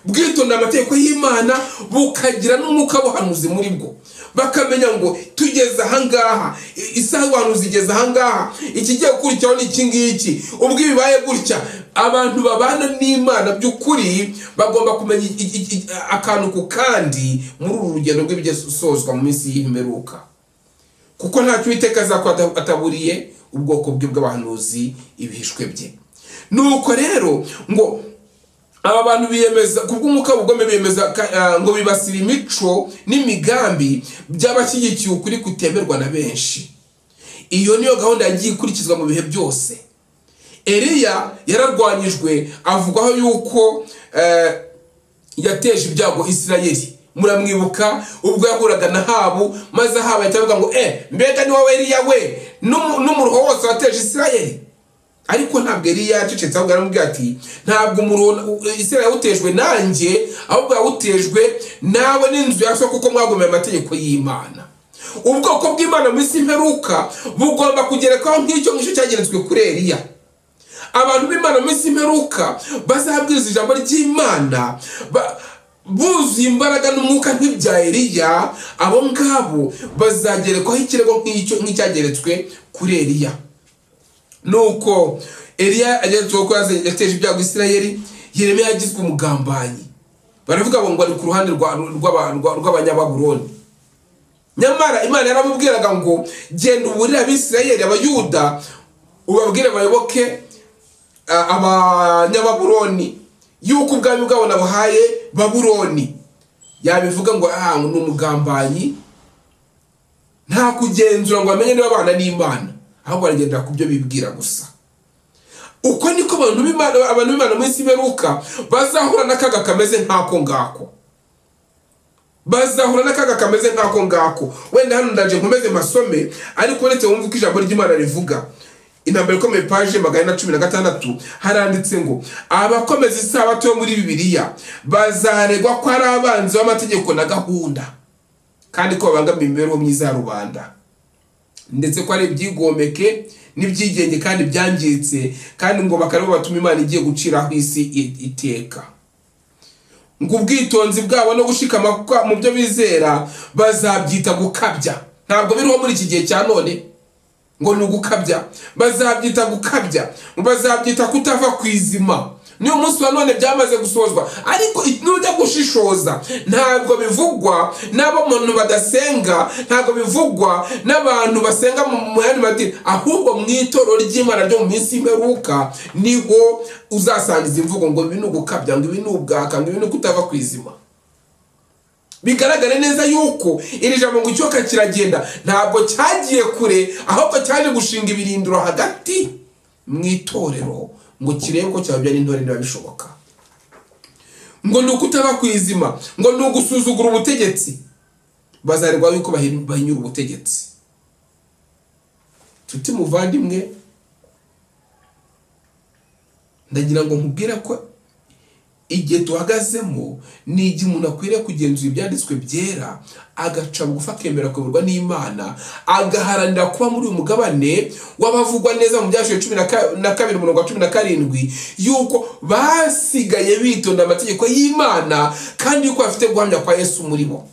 bwitonda amategeko y'Imana, bukagira n'umwuka w'ubuhanuzi muri bwo. Bakamenya ngo tugeze ahangaha, isaha y'ubuhanuzi igeze ahangaha, ikigiye gukurikiraho ni iki ngiki. Ubwo bibaye gutya, abantu babana n'Imana by'ukuri bagomba kumenya akantu ku kandi muri uru rugendo rw'ibigezosozwa mu minsi y'imperuka, kuko ntacyo Uwiteka azakora ataburiye ubwoko bwe bw'abahanuzi ibihishwe bye. Nuko rero ngo aba bantu biyemeza kubw'umwuka w'ubugome, biyemeza ngo bibasira imico n'imigambi by'abashyigikiye ukuri kutemerwa na benshi. Iyo niyo gahunda yagiye ikurikizwa mu bihe byose. Eliya yararwanyijwe, avugwaho yuko yateje ibyago Isirayeli. Muramwibuka ubwo yahuraga na Ahabu, maze Ahabu ahita ngo mbega ni wowe Eliya we, n'umuruho wose wateje Isirayeli? Ariko ntabwo Eliya yacecetse, ahubwo yaramubwiye ati ntabwo Isirayeli yawutejwe nanjye, ahubwo yawutejwe nawe n'inzu ya so, kuko mwagomeye amategeko y'Imana. Ubwoko bw'Imana mu isi imperuka bugomba kugerekaho nk'icyo ngicyo cyageretswe kuri Eliya. Abantu b'Imana mu isi imperuka bazabwiriza ijambo ry'Imana buzuye imbaraga n'umwuka nk'ibya Eliya. Abo ngabo bazagerekwaho ikirego nk'icyageretswe kuri Eliya. Nuko Eliya ageretsweho ko yateje ibyago Isirayeli, Yeremiya yagizwe umugambanyi. Baravuga ngo ari ku ruhande rw'Abanyababuloni. Nyamara Imana yaramubwiraga ngo genda uburire Abisirayeli, Abayuda, ubabwire bayoboke Abanyababuloni, yuko ubwami bwabo nabuhaye Babuloni. Yabivuga ngo ni umugambanyi, nta kugenzura ngo amenye niba abana n'Imana, ahubwo baragendera ku byo bibwira gusa. Uko niko abantu b'Imana mu isi imperuka bazahura n'akaga kameze nk'ako ngako. Bazahura n'akaga kameze nk'ako ngako. Wenda hano ndaje nkomeze masome, ariko uretse wumva uko ijambo ry'Imana rivuga. intambara ikomeye paje 416 haranditse ngo abakomeza isabato yo muri Bibiliya bazaregwa ko ari abanzi b'amategeko na gahunda kandi ko babangamiye imibereho myiza ya rubanda, ndetse ko ari ibyigomeke n'ibyigenge kandi byangiritse, kandi ngo bakaribo batuma Imana igiye guciraho isi iteka. Ngo ubwitonzi bwabo no gushikama mu byo bizera bazabyita gukabya. Ntabwo biriho muri iki gihe cya none ngo ni ugukabya, bazabyita gukabya, bazabyita kutava ku izima. Niyo munsi wa none byamaze gusozwa, ariko nujya gushishoza ntabwo bivugwa n'abo muntu badasenga, ntabwo bivugwa n'abantu basenga mu yandi madini, ahubwo mu itorero ry'Imana ryo mu minsi y'imperuka niho uzasangiza imvugo ngo ibi ni ugukabya, ngo ibi ni ubwaka, ngo ibi ni kutava ku izima. Bigaragare neza yuko iri jambo ngo icyoka kiragenda ntabwo cyagiye kure, ahubwo cyaje gushinga ibirindiro hagati mu itorero ngo kirebe ko cyabya n'intore niba bishoboka. Ngo ni ukutaba ku izima, ngo ni ugusuzugura ubutegetsi, bazarerwa yuko bahinyura ubutegetsi. Tuti muvandimwe, ndagira ngo nkubwira ko igihe tuhagazemo ni igihe umuntu akwiriye kugenzura ibyanditswe byera, agaca bugufi akemera kuyoborwa n'Imana, agaharanira kuba muri uyu mugabane w'abavugwa neza mu byashize 12:17 yuko basigaye bitonda amategeko y'Imana kandi yuko bafite guhamya kwa Yesu muri bo,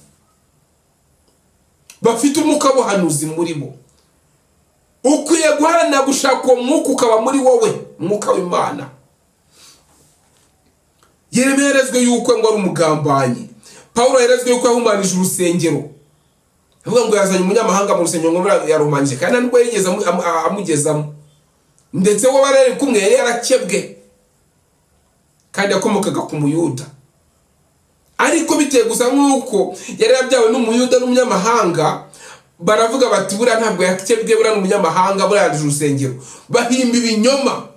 bafite umwuka w'ubuhanuzi muri bo. Ukwiye guharanira gushaka uwo mwuka ukaba muri wowe, umwuka w'Imana. Yeremiya yarezwe yuko ngo ari umugambanyi, Pawulo yarezwe yuko yahumanije urusengero, avuga ngo yazanye umunyamahanga mu rusengero ngo yarumanije kandi nubwo yigeze amugezamo, ndetse wo barere kumwe yari yarakebwe kandi yakomokaga ku Muyuda. Ariko biteye gusa nk'uko yari yabyawe n'Umuyuda n'umunyamahanga, baravuga bati buriya ntabwo yakebwe, buriya n'umunyamahanga, buriya yaje urusengero, bahimba ibinyoma.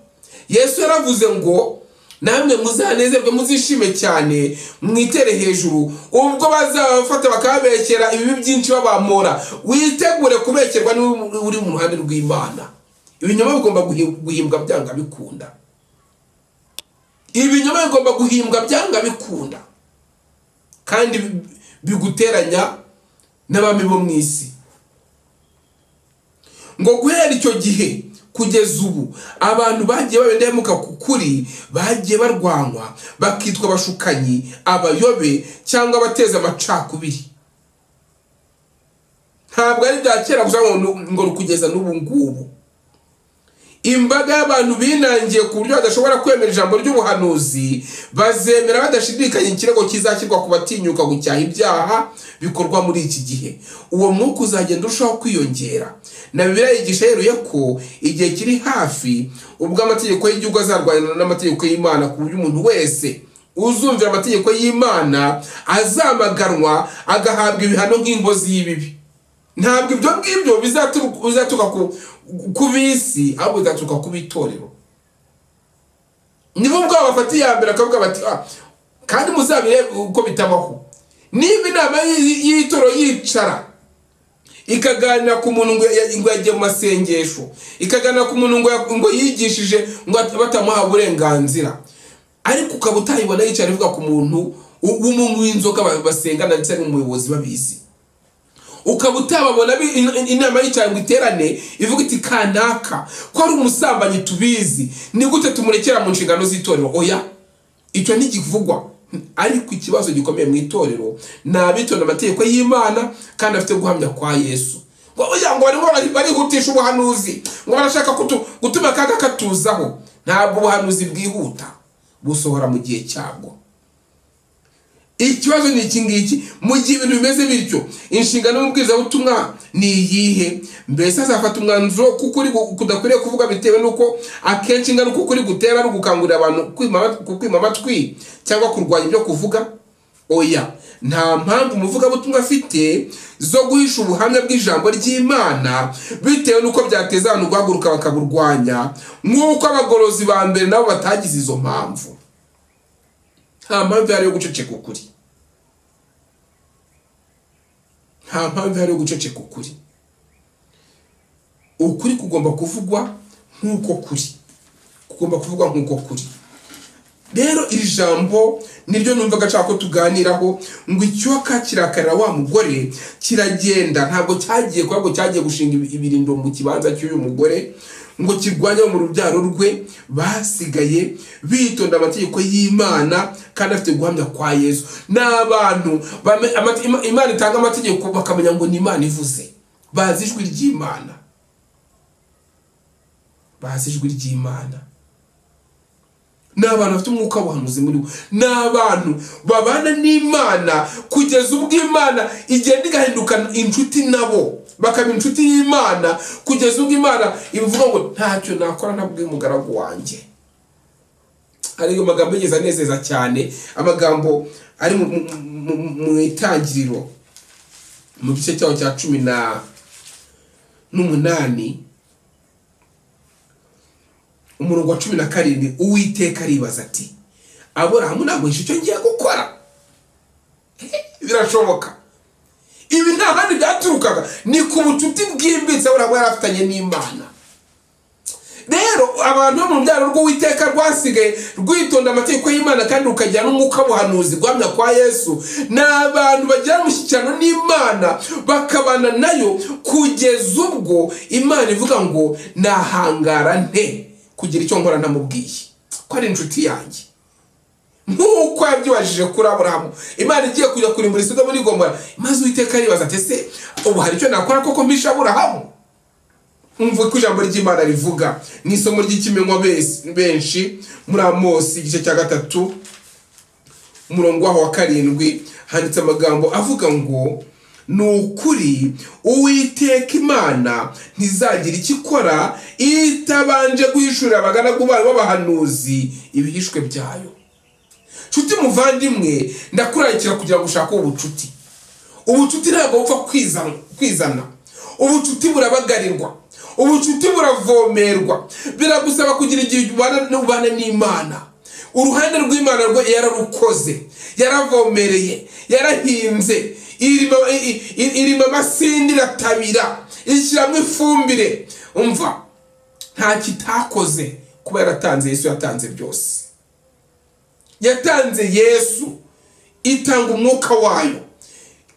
Yesu yaravuze ngo namwe muzanezerwe muzishime cyane mwitere hejuru ubwo bazabafata bakabekera ibibi byinshi babamora. Witegure kubekerwa uri mu ruhande rw'Imana. Ibinyoma bigomba guhimbwa byanga bikunda, ibinyoma bigomba guhimbwa byanga bikunda, kandi biguteranya n'abami bo mu isi. Ngo guhera icyo gihe kugeza ubu abantu bagiye babendemuka ku kuri, bagiye barwanwa, bakitwa abashukanyi, abayobe cyangwa abateza amacakubiri. Ntabwo ari bya kera gusa ngo kugeza n'ubu ngubu. Imbaga y'abantu binangiye ku buryo badashobora kwemera ijambo ry'ubuhanuzi, bazemera badashidikanya ikirego kizashyirwa ku batinyuka gucyaha ibyaha bikorwa muri iki gihe. Uwo mwuka uzagenda urushaho kwiyongera, na Bibiliya yigisha yeruye ko igihe kiri hafi ubwo amategeko y'igihugu azarwanira n'amategeko y'Imana, ku buryo umuntu wese uzumvira amategeko y'Imana azamaganwa agahabwa ibihano nk'inkozi y'ibibi. Ntabwo ibyo ngibyo bizatuka ku bisi, ahubwo bizatuka ku bitorero. Nibo ubwabo bafata iya mbere akavuga bati kandi muzabire uko bitabaho. Niba inama y'itorero yicara ikaganira ku muntu ngo yagiye mu masengesho, ikaganira ku muntu ngo yigishije ngo batamuha uburenganzira, ariko ukaba utayibona yicara ivuga ku muntu w'umuntu w'inzoka basengana ndetse n'umuyobozi babizi, ukaba utababona inama yicara ngo iterane ivuga iti kanaka ko ari umusambanyi tubizi, ni gute tumurekera mu nshingano z'itorero? Oya, icyo ntigivugwa. Ariko ikibazo gikomeye mu itorero nabitonda amategeko y'Imana kandi afite guhamya kwa Yesu. Ngo oya, ngo barihutisha ubuhanuzi, ngo barashaka gutuma akaga katuzaho. Ntabwo ubuhanuzi bwihuta, busohora mu gihe cyabwo. Ikibazo ni iki ngiki, mu gihe ibintu bimeze bityo, inshingano y'umubwirizabutumwa ni iyihe? Mbese azafata umwanzuro kukuri kudakwiriye kuvuga bitewe nuko akenshi ingaruka ukuri gutera ari ugukangurira abantu kwima amatwi cyangwa kurwanya ibyo kuvuga? Oya, nta mpamvu umuvugabutumwa afite zo guhisha ubuhamya bw'ijambo ry'Imana bitewe nuko byateza abantu guhaguruka bakaburwanya, nk'uko abagorozi ba mbere nabo batagize izo mpamvu. Nta mpamvu yari yo guceceka ukuri, ukuri kugomba kuvugwa nk'uko kuri, kugomba kuvugwa nk'uko kuri. Rero iri jambo niryo numvaga nshaka ko tuganiraho, ngo icyoka kirakarira wa mugore kiragenda, ntabwo cyagiye kuko cyagiye gushinga ibirindo mu kibanza cy'uyu mugore ngo kirwanye mu rubyaro rwe. Basigaye bitonda amategeko y'Imana kandi afite guhamya kwa Yesu. N'abantu Imana itanga amategeko bakamenya ngo ni Imana ivuze, bazi ijwi ry'Imana, bazi ijwi ry'Imana. N'abantu bafite umwuka w'ubuhanuzi muri bo, n'abantu babana n'Imana kugeza ubwo Imana igenda igahinduka inshuti nabo, bakaba inshuti y'Imana kugeza ubwo Imana ivuga ngo ntacyo nakora ntabwiye umugaragu wanjye. Ari amagambo yigeze anezeza cyane, amagambo ari mu Itangiriro mu gice cyaho cya 18 umurongo wa 17. Uwiteka aribaza ati, Aburahamu nagwisha icyo ngiye gukora? Birashoboka. Ibi nta handi byaturukaga, ni ku bucuti bwimbitse Aburahamu yarafitanye n'Imana. Rero abantu bo mu byaro rw'Uwiteka rwasigaye rwitonda amategeko y'Imana kandi rukajyana n'umwuka w'ubuhanuzi guhamya kwa Yesu, n'abantu bagira umushyikirano n'Imana bakabana nayo kugeza ubwo Imana ivuga ngo nahangara nte kugira icyo nkora ntamubwiye ko ari inshuti yanjye. Nk'uko yabyibajije kuri Aburahamu, Imana igiye kujya kurimbura Sodoma n'Igomora, maze Uwiteka aribaza ati ese ubu hari icyo nakora koko mpisha Aburahamu? Umva ko ijambo ry'Imana rivuga mu isomo ry'ikimenywa benshi muri Amosi igice cya 3 umurongo wa 7 handitse amagambo avuga ngo nukuri Uwiteka Imana ntizagira ikikora itabanje guhishurira abagaragu bayo b'abahanuzi ibihishwe byayo. Nshuti muvandimwe, ndakurarikira kugira ngo ushake ubucuti. Ubucuti ntabwo bupfa kwizana. Ubucuti burabagarirwa, ubucuti buravomerwa. Biragusaba kugira igihe ubana n'Imana. Uruhande rw'Imana rwo yararukoze, yaravomereye, yarahinze, irima amasinde iratabira, ishyiramo ifumbire. Umva, nta kitakoze kuba yaratanze. Yesu yatanze byose. Yatanze Yesu, itanga umwuka wayo,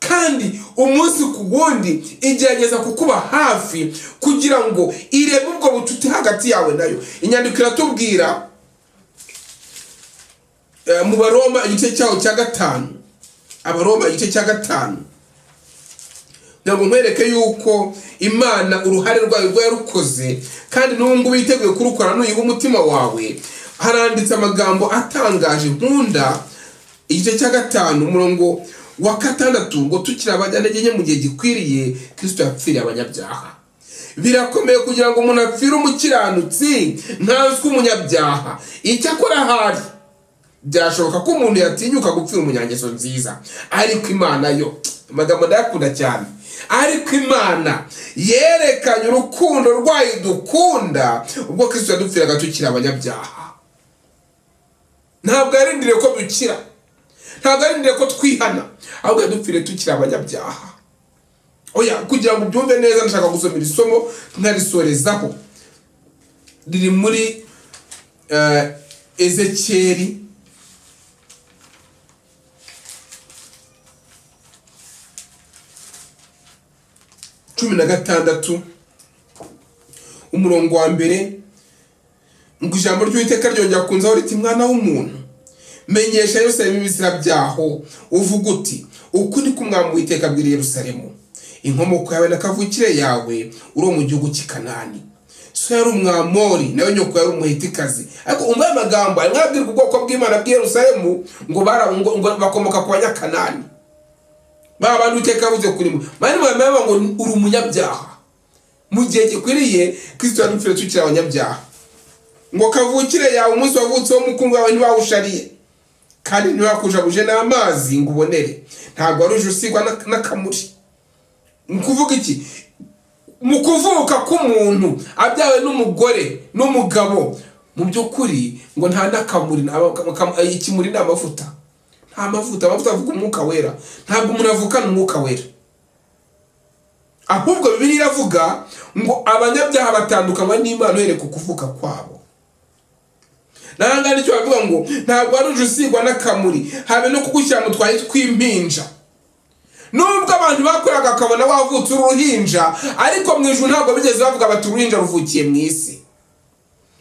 kandi umunsi ku wundi igerageza kukuba hafi kugira ngo irebe ubwo bucuti hagati yawe nayo. Inyandiko iratubwira mu Baroma igice cyaho cya 5, Abaroma igice cya 5, ntabwo nkwereke yuko Imana uruhare rwayo rwo yarukoze kandi n'ubungu biteguye kurukora n'uyiha umutima wawe. Haranditse amagambo atangaje nkunda, igice cya 5 umurongo wa 6 ngo tukiri abanyantege nke mu gihe gikwiriye Kristo yapfiriye abanyabyaha. Birakomeye kugira ngo umuntu apfire umukiranutsi ntazi umunyabyaha. Icyakora hari byashoboka ko umuntu yatinyuka gupfira umunyangeso nziza, ariko Imana yo, amagambo ndayakunda cyane, ariko Imana yerekanye urukundo rwayo dukunda ubwo Kristo yadupfiraga tukiri abanyabyaha. Ntabwo yarindiriye ko dukira, ntabwo yarindiriye ko twihana, ahubwo yadupfiriye tukiri abanyabyaha. Oya, kugira ngo ubyumve neza ndashaka gusomera isomo nkarisorezaho. Riri muri Ezekiyeli cumi na 6 umurongo wa 1 ngo ijambo ry'Uwiteka ryongera kunzaho riti, mwana w'umuntu, menyesha Yerusalemu ibizira byaho, uvuga uti uku ni ko Umwami Uwiteka abwira Yerusalemu, inkomoko yawe na kavukire yawe uri mu gihugu cy'Ikanani. So yari Umwamori, nawe nyoko yari Umuhetikazi. Ariko umva amagambo ari mwabwirwa ubwoko bw'Imana bw'i Yerusalemu ngo bakomoka ku Banyakanani. Bantu Uwiteka yavuze kuri mwe, mani mwamenya ngo uri umunyabyaha. Mu gihe gikwiriye Kristo yadupfiriye tukiri abanyabyaha. Ngo kavukire yawe umunsi wavutseho umukungu wawe ntibawushariye, kandi ntiwakujabuje n'amazi ngo ubonere. Ntabwo wari uje usigwa n'akamuri. Nkuvuga iki? Mu kuvuka k'umuntu abyawe n'umugore n'umugabo, mu by'ukuri ngo nta n'akamuri, ikimuri ni amavuta. Nta mavuta, amavuta avuga umwuka wera. Ntabwo umuntu avukana umwuka wera. ahubwo Bibiliya iravuga ngo abanyabyaha batandukanywa n'Imana uhereye ku kuvuka kwabo. Nangana icyo bavuga ngo ntabwo ari ujusigwa n'akamuri habe no kugushyira mu twayi tw'impinja. Nubwo abantu bakoraga akabona wavutse uruhinja, ariko mu ijuru ntabwo bigeze bavuga bati uruhinja ruvukiye mu isi.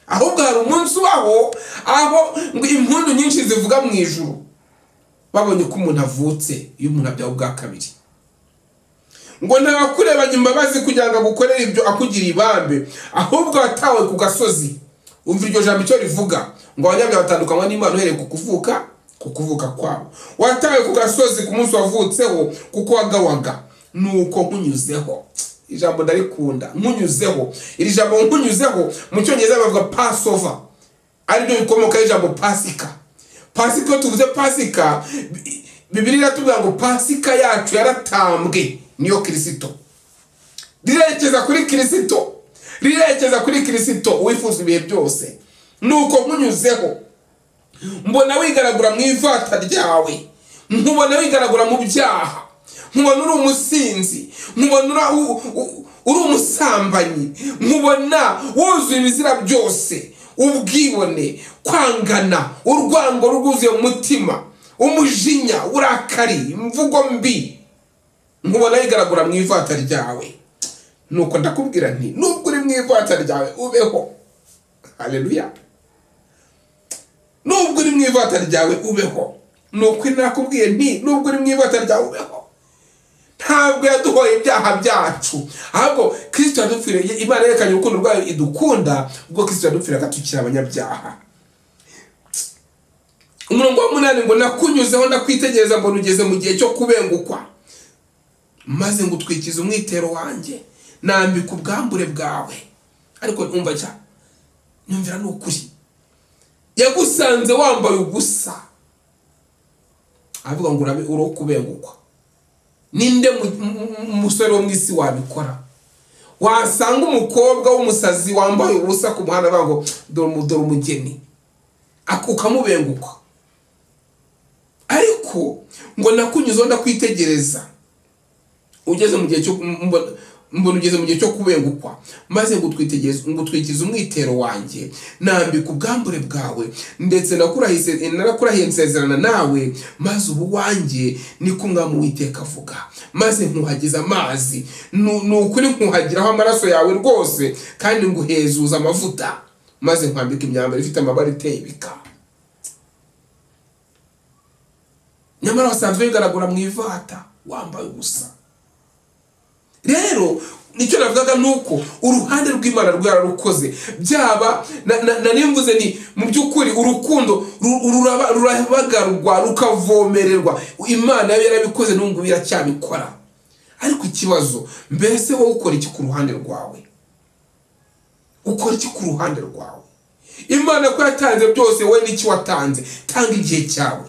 Ahubwo hari umunsi waho aho ngo impundu nyinshi zivuga mu ijuru babonye ko umuntu avutse, iyo umuntu abyawe ubwa kabiri. Ngo ntabakurebanye imbabazi kugira ngo agukorere ibyo akugiriye ibambe, ahubwo watawe ku gasozi. Umva iryo jambo icyo rivuga, ngo abanyabyaha batandukanywa n'Imana uhereye ku kuvuka kwabo. Watawe ku gasozi ku munsi wavutseho kuko wagawaga, nuko nkunyuzeho. Ijambo ndarikunda, nkunyuzeho. Iri jambo nkunyuzeho mu cyongereza bavuga Passover, ari byo bikomoka ijambo Pasika. Pasika, tuvuze Pasika, Bibiliya iratubwira ngo Pasika yacu yaratambwe, niyo Kristo. Rirekeza kuri Kristo wifuza ibihe byose. Nuko nkunyuzeho, mbona wigaragura mu ivata ryawe, nkubona wigaragura mu byaha, nkubona uri umusinzi, nkubona uri umusambanyi, nkubona wuzuye ibizira byose, ubwibone, kwangana, urwango rwuzuye mu mutima, umujinya, uburakari, imvugo mbi, nkubona wigaragura mu ivata ryawe. Nuko ndakubwira nti nubwo uri mu ivata ryawe ubeho. Haleluya. Nubwo uri mu ivata ryawe ubeho. Nuko nakubwiye nti nubwo uri mu ivata ryawe ubeho. Ntabwo yaduhoye ibyaha byacu, ahubwo Kristo yadupfiriye. Imana yerekanye urukundo rwayo idukunda, ubwo Kristo yadupfiriye akatukira abanyabyaha. Umurongo wa 8 ngo nakunyuzeho ndakwitegereza mbona ugeze mu gihe cyo kubengukwa, maze ngo utwikize umwitero wanjye, nambika ubwambure bwawe. Ariko umva cya nyumvira n'ukuri, yagusanze wambaye ubusa, avuga ngo urabe uro kubengukwa. Ninde umusore wo mu isi wabikora? Wasanga umukobwa w'umusazi wambaye ubusa ku muhanda bavuga ngo dore umugeni, ukamubengukwa. Ariko ngo nakunyuzeho ndakwitegereza ugeze mu gihe cyo mbona ugeze mu gihe cyo kubengukwa, maze ngo utwikize umwitero wanjye, nambika ubwambure bwawe, ndetse nakurahiye nsezerana nawe, maze ubu wanjye niko Umwami Uwiteka avuga, maze nkuhagiza amazi, nukuri nkuhagiraho amaraso yawe rwose, kandi nguhezuza amavuta, maze nkwambika imyambaro ifite amabara iteye ibika. Nyamara wasanzwe wigaragura mu ivata wambaye ubusa. Rero nicyo navugaga nuko uruhande rw'Imana rwararukoze. Byaba nimvuze ni mu by'ukuri urukundo rurabagarwa rukavomererwa. Imana yayo yarabikoze n'ubwo biracyabikora. Ariko ikibazo, mbese wowe ukora iki ku ruhande rwawe? Ukora iki ku ruhande rwawe? Imana ko yatanze byose, wowe n'iki watanze? Tanga igihe cyawe.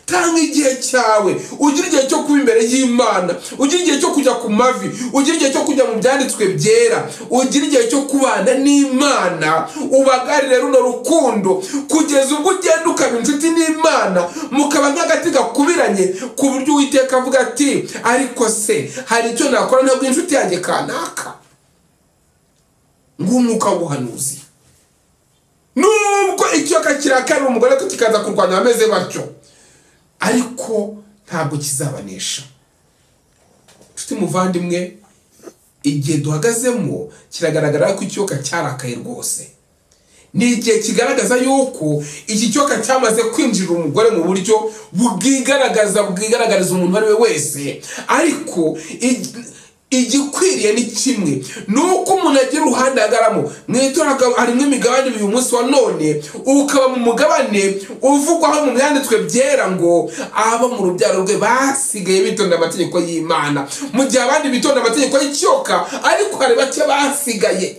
Tanga igihe cyawe, ugira igihe cyo kuba imbere y'Imana, ugira igihe cyo kujya ku mavi, ugira igihe cyo kujya mu byanditswe byera, ugira igihe cyo kubana n'Imana, ubagarire runo rukundo kugeza ubwo ugenda ukaba inshuti n'Imana, mukaba nk'agati gakubiranye, ku buryo Uwiteka avuga ati ariko se hari icyo nakora ntabwo inshuti yanjye kanaka. Ng'umwuka w'ubuhanuzi. Nubwo icyoka kirakara umugore ko kikaza kurwanya ameze batyo, ariko ntabwo kizabanesha. Nshuti muvandimwe, igihe duhagazemo kiragaragara ko icyoka cyarakaye rwose. Ni igihe kigaragaza yuko iki cyoka cyamaze kwinjira umugore mu buryo bwigaragariza umuntu ari we wese. Ariko igikwiriye ni kimwe, nuko umuntu agira uruhande agaramo. Mwitora harimo imigabane uyu munsi wa none, ukaba mu mugabane uvugwaho mu byanditswe byera ngo aba mu rubyaro rwe basigaye bitonda amategeko y'Imana, mu gihe abandi bitonda amategeko y'icyoka. Ariko hari bake basigaye,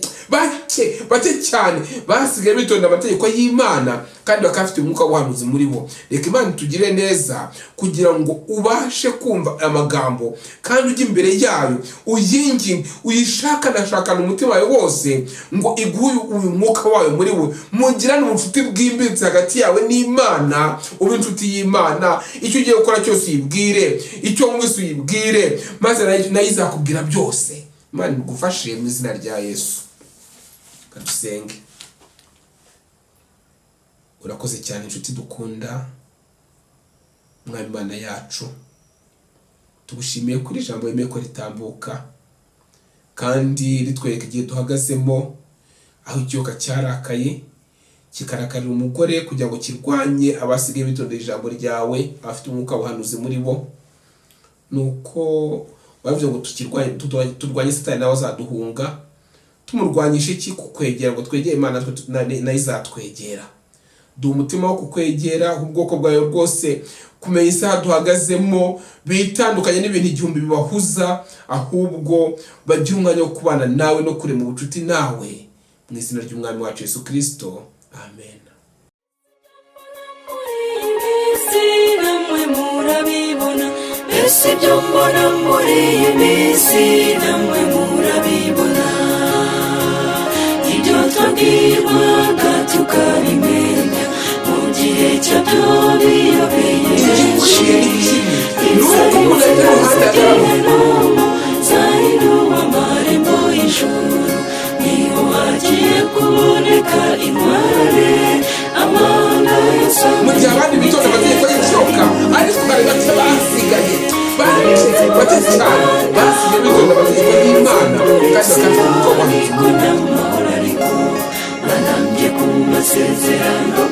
bake cyane basigaye bitonda amategeko y'Imana, kandi bakafite umwuka w'ubuhanuzi muri bo. Reka Imana tugire neza kugira ngo ubashe kumva amagambo, kandi ujye imbere yayo uyinginge, uyishakana umutima wawe wose, ngo iguhe uyu mwuka wawe muri we, mugirane ubucuti bwimbitse hagati yawe n'Imana, ube inshuti y'Imana. Icyo ugiye gukora cyose uyibwire, icyo wumvise uyibwire, maze nayo izakubwira byose. Imana igufashe mu izina rya Yesu. Kadusenge. Urakoze cyane inshuti dukunda, Mwami Imana yacu, tugushimiye kuri ijambo yemeye ko ritambuka kandi ritwereka igihe duhagazemo, aho ikiyoka cyarakaye kikarakarira umugore kugira ngo kirwanye abasigaye bitondera ijambo ryawe, abafite umwuka w'ubuhanuzi muri bo. Nuko bavuze ngo turwanye Satani nawe azaduhunga. Tumurwanyisha iki? Kukwegera, ngo twegere Imana nayo izatwegera. Du umutima wo kukwegera, ubwoko bwawe bwose kumenya isaha duhagazemo, bitandukanye n'ibintu igihumbi bibahuza, ahubwo bagira umwanya wo kubana nawe no kurema ubucuti nawe, mu izina ry'Umwami wacu Yesu Kristo. Amen. Ese ibyo mbona muri iyi minsi namwe murabibona, ibyo twabwirwaga tukabimenya mu gihe cyabyo biyobeye benshi, inzara z'igihenomo zahinduwe amarembo y'ijuru, niho hagiye kuboneka intware amahanga yose. Mu gihe abandi bitonda amategeko y'ishoka, ariko bari bake basigaye bateze cyane, basigaye bitonda amategeko y'Imana kandi bakafite ariko n'amahoro ariko banambye ku masezerano.